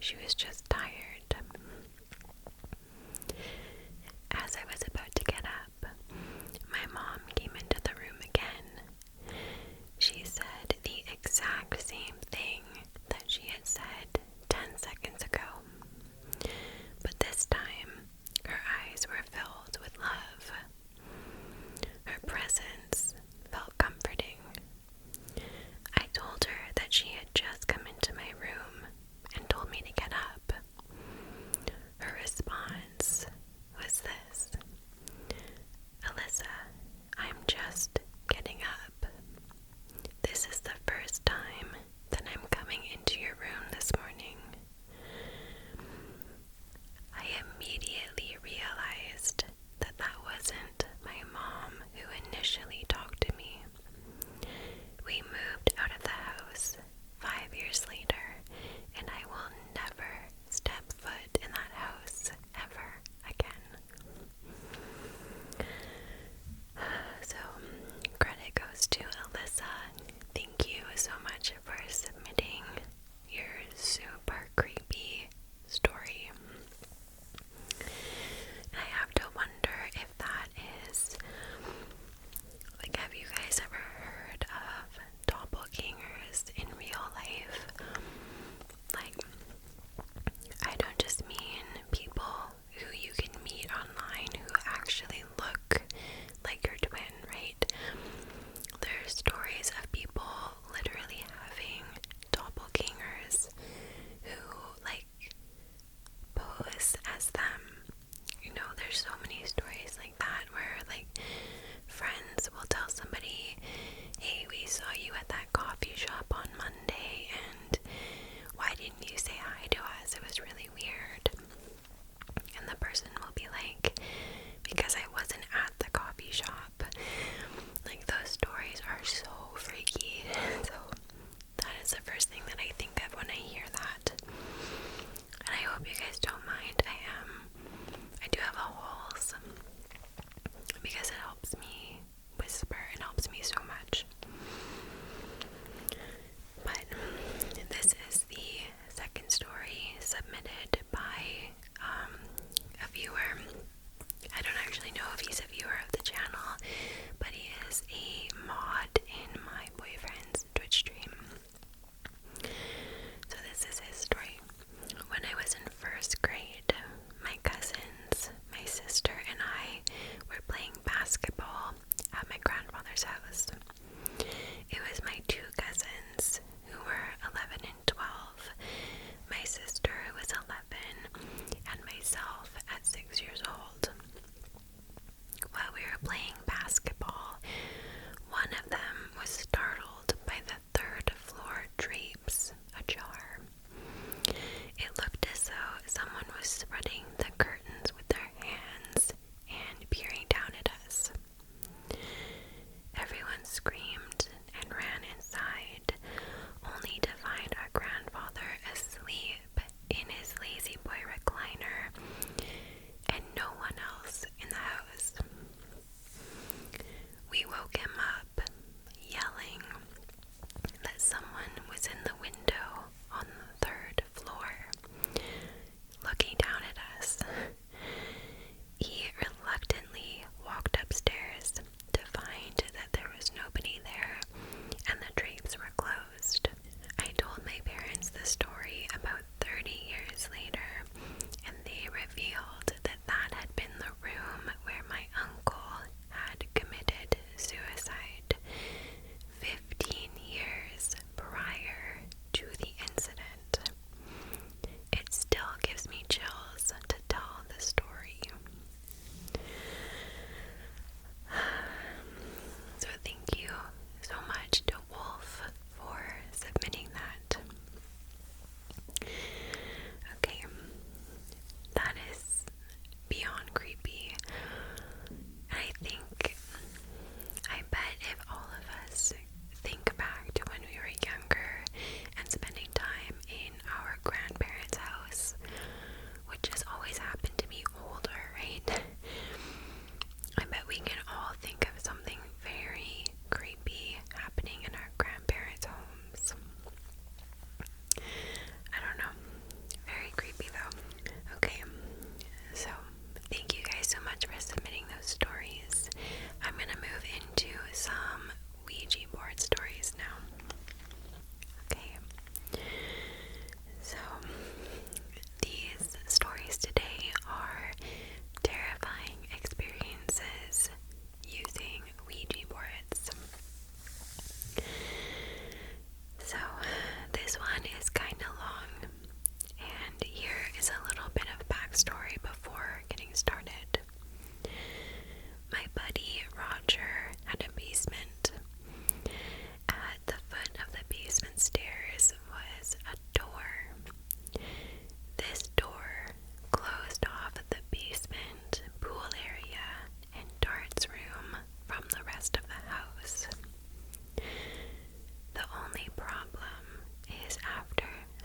she was just tired. As I was about to get up, my mom came into the room again. She said the exact same thing that she had said 10 seconds ago, but this time her eyes were filled with love. Her presence felt comforting. I told her that she had just come into my room and told me to get up. Her response was this: "Alyssa, I'm just getting up. This is the first time that I'm coming into your room this morning." I immediately realized that that wasn't my mom who initially talked to me. We moved out of the house 5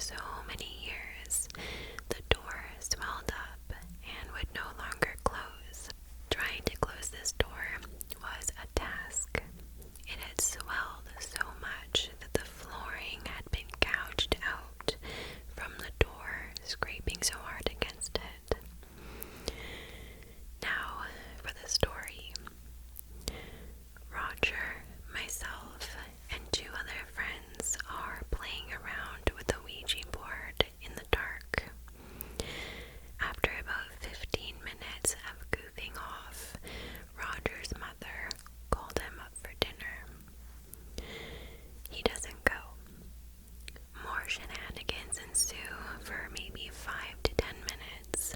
so many years, the door swelled up and would no longer close. Trying to close this door was a task. It had swelled so much that the flooring had been gouged out from the door, scraping so hard against it. Now, for the story. Roger, myself, and 2 other friends are playing around with a Ouija board in the dark. After about 15 minutes of goofing off, Roger's mother called him up for dinner. He doesn't go. More shenanigans ensue for maybe 5 to 10 minutes,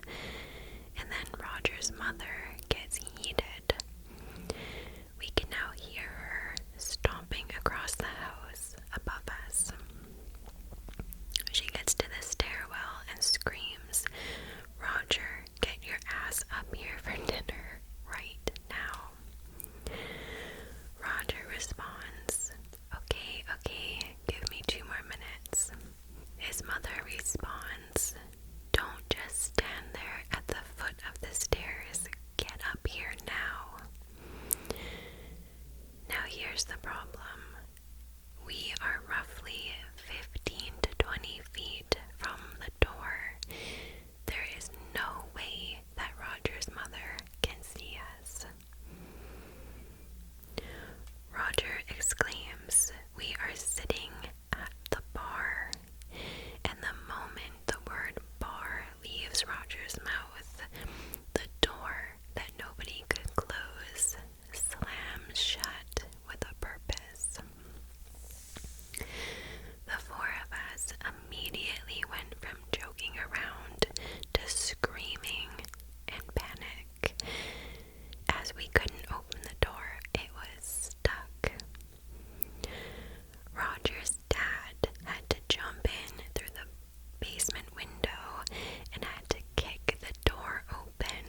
and then Roger's mother gets heated. We can now hear her stomping across the house above us. She gets to the stairwell and screams, "Roger, get your ass up here for dinner right now." Roger responds, Okay, give me 2 more minutes." His mother responds, "Don't just stand there at the foot of the stairs. Get up here now." Now here's the problem. We are roughly 15 to 20 feet from the door. There is no way that Roger's mother can see us. Roger exclaims, "We are sitting at the bar." And the moment the word bar leaves Roger's mouth, the door that nobody could close slams shut with a purpose. The 4 of us immediately went from joking around to screaming and panic. As we couldn't open the door, it was stuck. Roger's dad had to jump in through the basement window and had to kick the door open.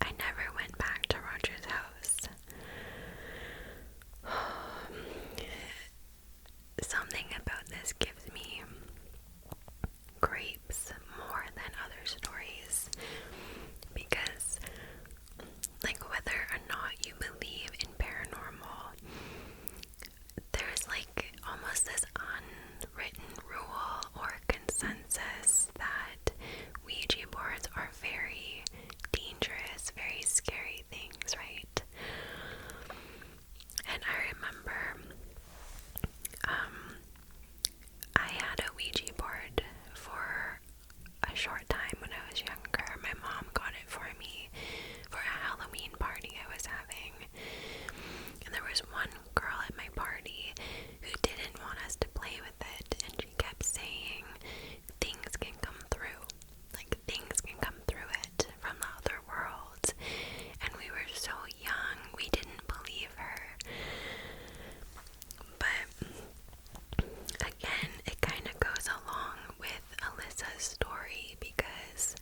I never went back to Roger's house. Something about this gives me creeps more than other stories, because whether or not you believe in paranormal, there's almost this unwritten rule or consensus that Ouija boards are very dangerous, very scary things, right? And I remember I had a Ouija board for a short time when I was younger. My mom got it for me for a Halloween party I was having. And there was one girl at my party who didn't want us to play with it, and she kept saying, "Things can come through. Things can come through it from the other world." And we were so young, we didn't believe her. But again, it kind of goes along with Alyssa's story, because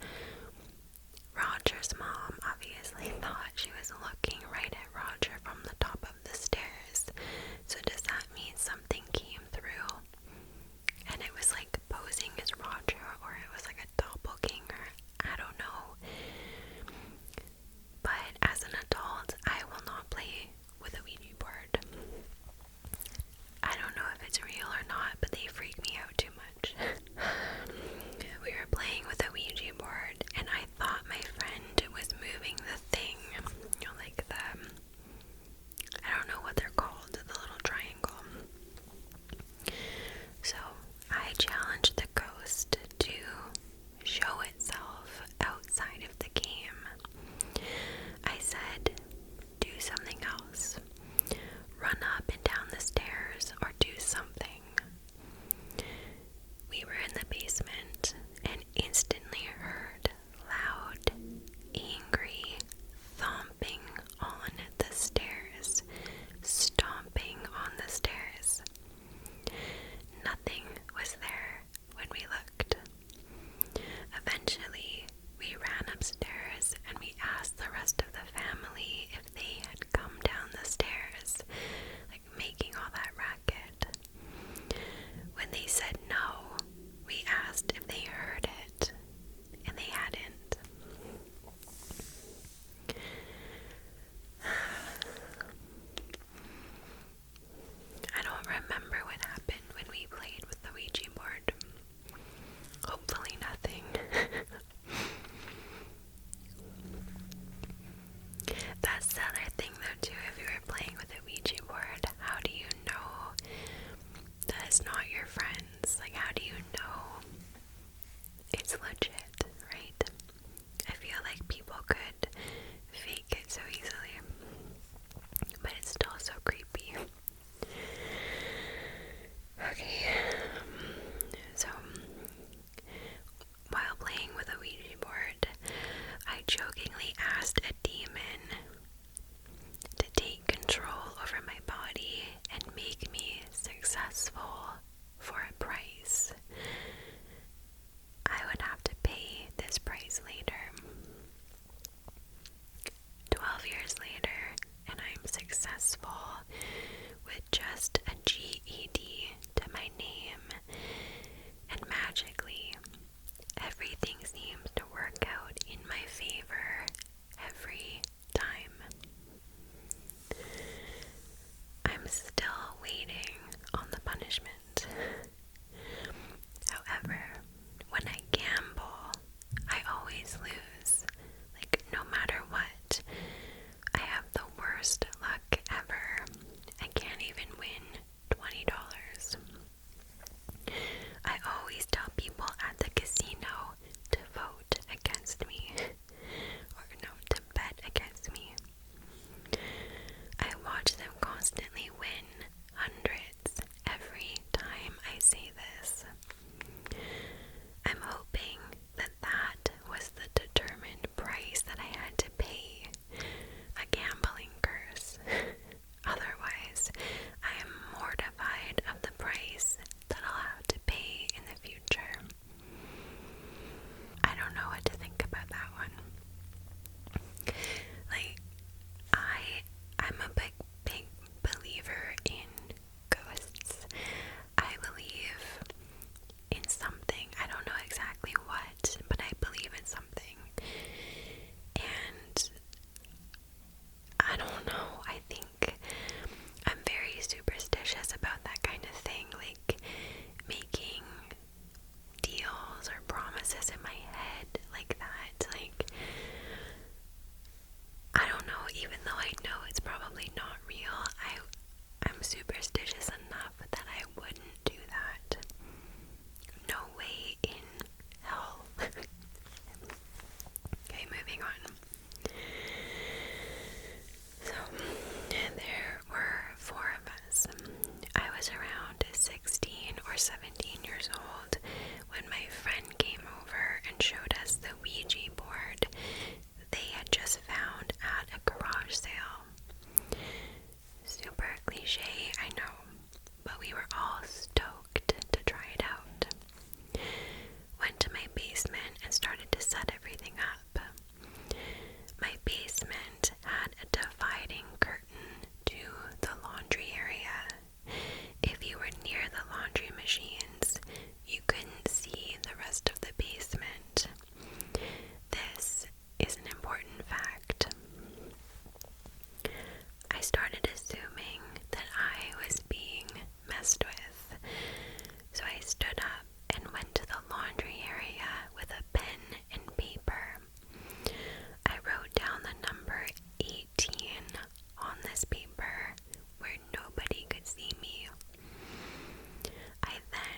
Roger's mom obviously thought she was looking right at Roger from the top of the stairs. So does that mean something came through and it was posing as Roger, or it was a doppelganger? I don't know. But as an adult, I will not play with a Ouija board. I don't know if it's real or not, but they freak me out too much. We were playing with a Ouija board, and I thought my friend was moving the thing, I don't know what they're called, the little triangle. So I challenged the ghost to show itself outside of the game. I said, "Do something else. Run up and down the stairs or do something." We were in the basement and instantly heard loud, angry thumping on the stairs, stomping on the stairs. Nothing was there when we looked. Eventually, we ran upstairs and we asked the rest of the family if they had come down the stairs, making all that racket. When they said no, your friends? Like, how do you know it's legit, right? I feel like people could fake it so easily, but it's still so creepy. Okay, so while playing with a Ouija board, I jokingly asked a demon to take control over my body and make me successful for a price. I would have to pay this price later. 12 years later, and I'm successful with just a GED to my name, and magically, everything seems to work out in my favor every time. I'm still waiting on the punishment. However, when I gamble, I always lose. Like, no matter what. I have the worst luck ever. I can't even win $20. I always tell people at the casino to vote against me. Or no, to bet against me. I watch them constantly win hundreds every time I say this. I'm hoping that that was the determined price that I had to pay. A gambling curse. Otherwise, I am mortified of the price that I'll have to pay in the future. I don't know what to think about that one. Like, I'm a big believer in ghosts. I believe in something. I don't know exactly what, but I believe in something. And I don't know, I think I'm very superstitious about that kind of thing, like making deals or promises in my head like that. Like, I don't know, even though I know it's probably not real, I'm superstitious enough that I wouldn't do that. No way in hell. Okay, moving on. So, there were 4 of us. I was around 16 or 17 years old when my friend came over and showed us the Ouija board they had just found at a garage sale. Super cliche, I know, but we were all stoked to try it out. Went to my basement and started to set everything up. My basement had a dividing curtain to the laundry area. If you were near the laundry machines, you couldn't see the rest of the basement. This is an important fact. I started assuming that I was being messed with, so I stood up and went to the laundry area with a pen and paper. I wrote down the number 18 on this paper where nobody could see me. I then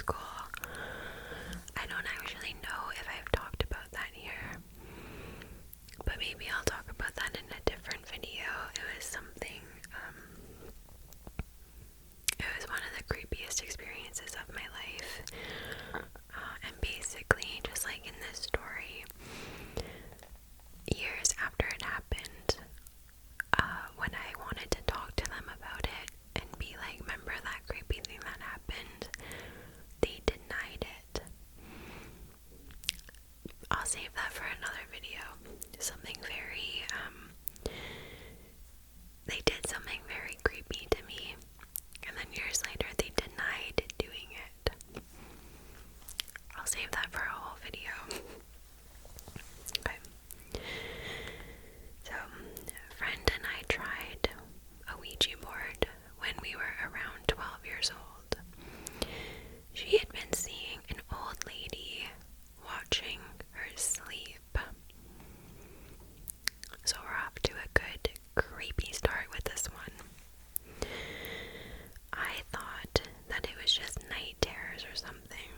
school. I don't actually know if I've talked about that here, but maybe I'll talk about that in a different video. It was something, it was one of the creepiest experiences of my life. And basically, just like in this story, years after it happened, when I wanted to talk to them about it and be like, remember that creepy thing that happened, they denied it. I'll save that for another video. Something very, they did something very creepy to me, and then years later they denied doing it. I'll save that for a whole video. Okay. So, a friend and I tried a Ouija board when we were around 12 years old. She had been seeing an old lady watching her sleep. So we're off to a good creepy start with this one. I thought that it was just night terrors or something.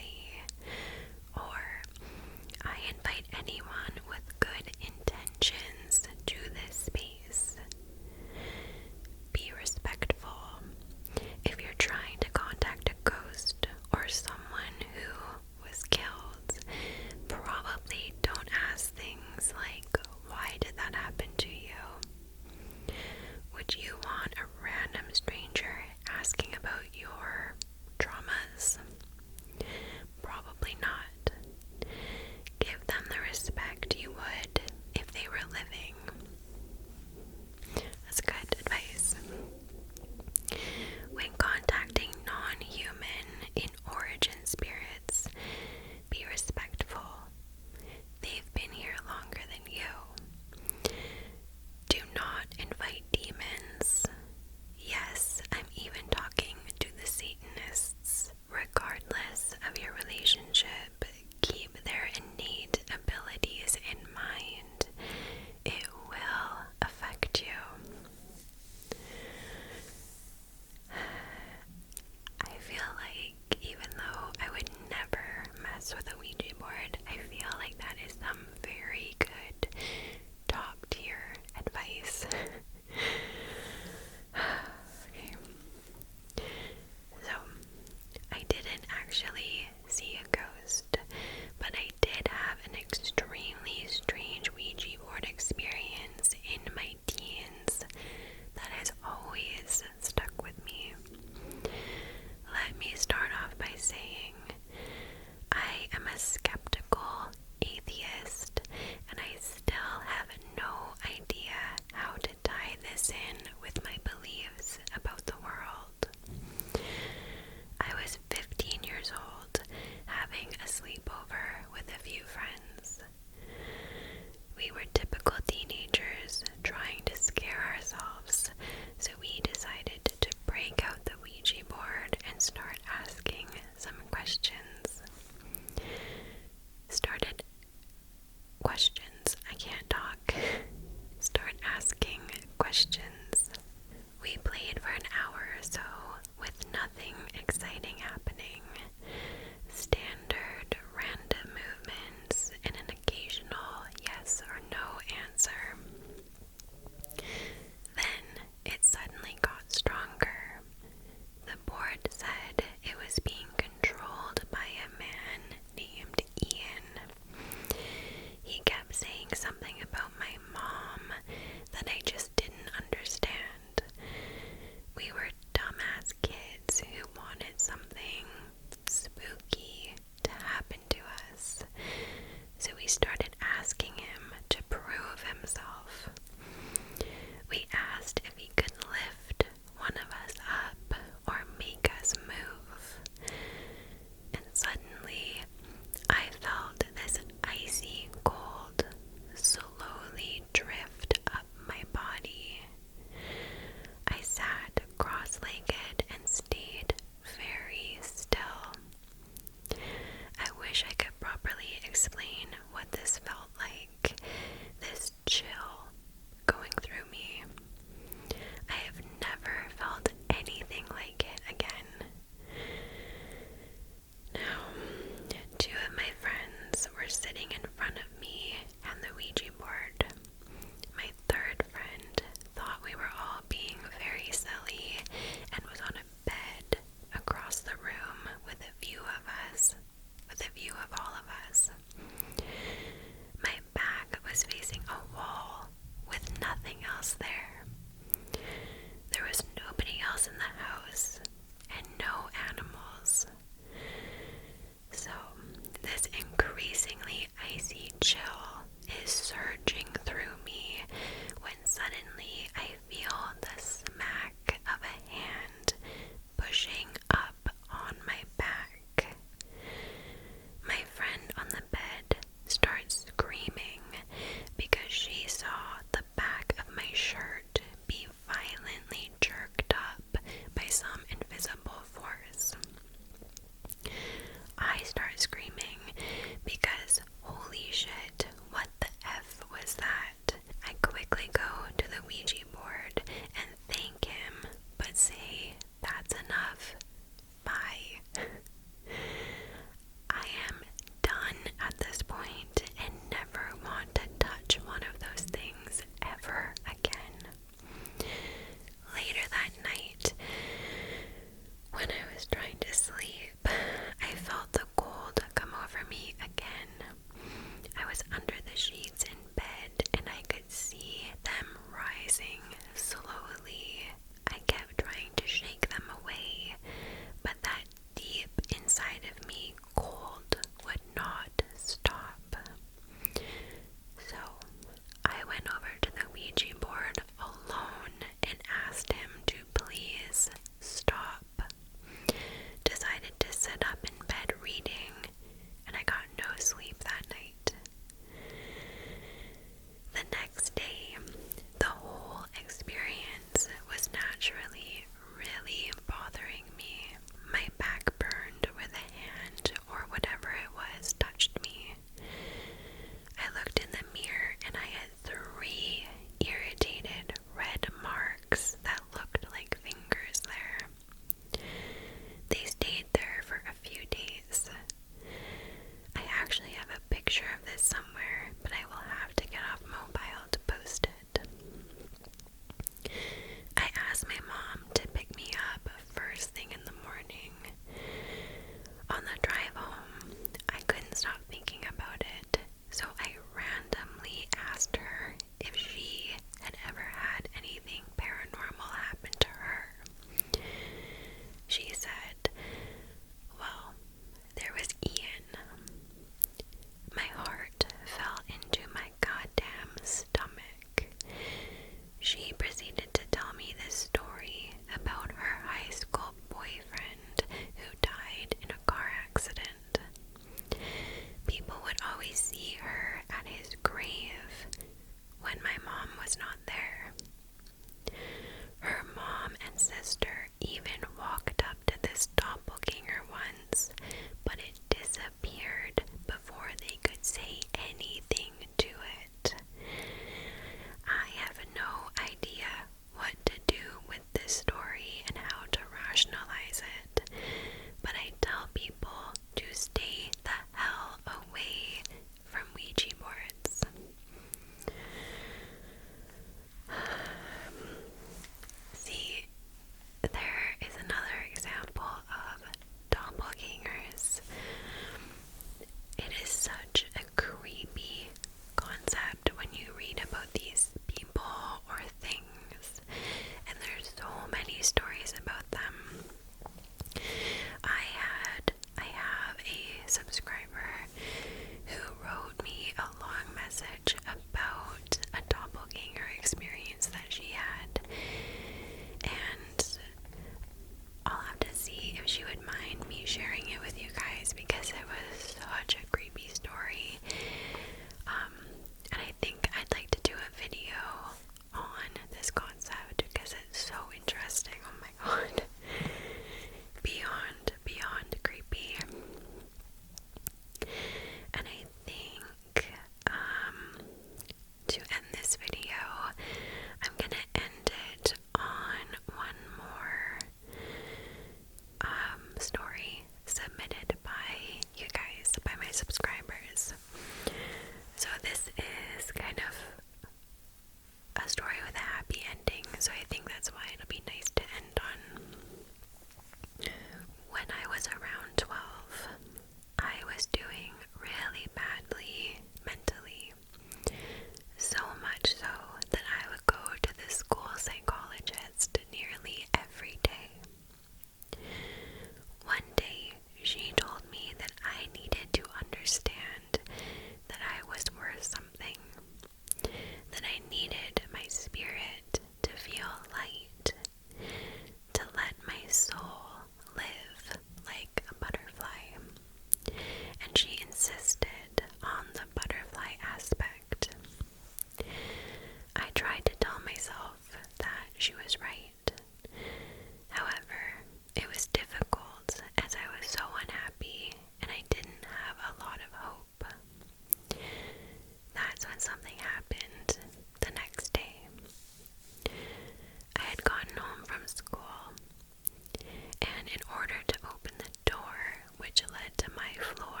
to my floor.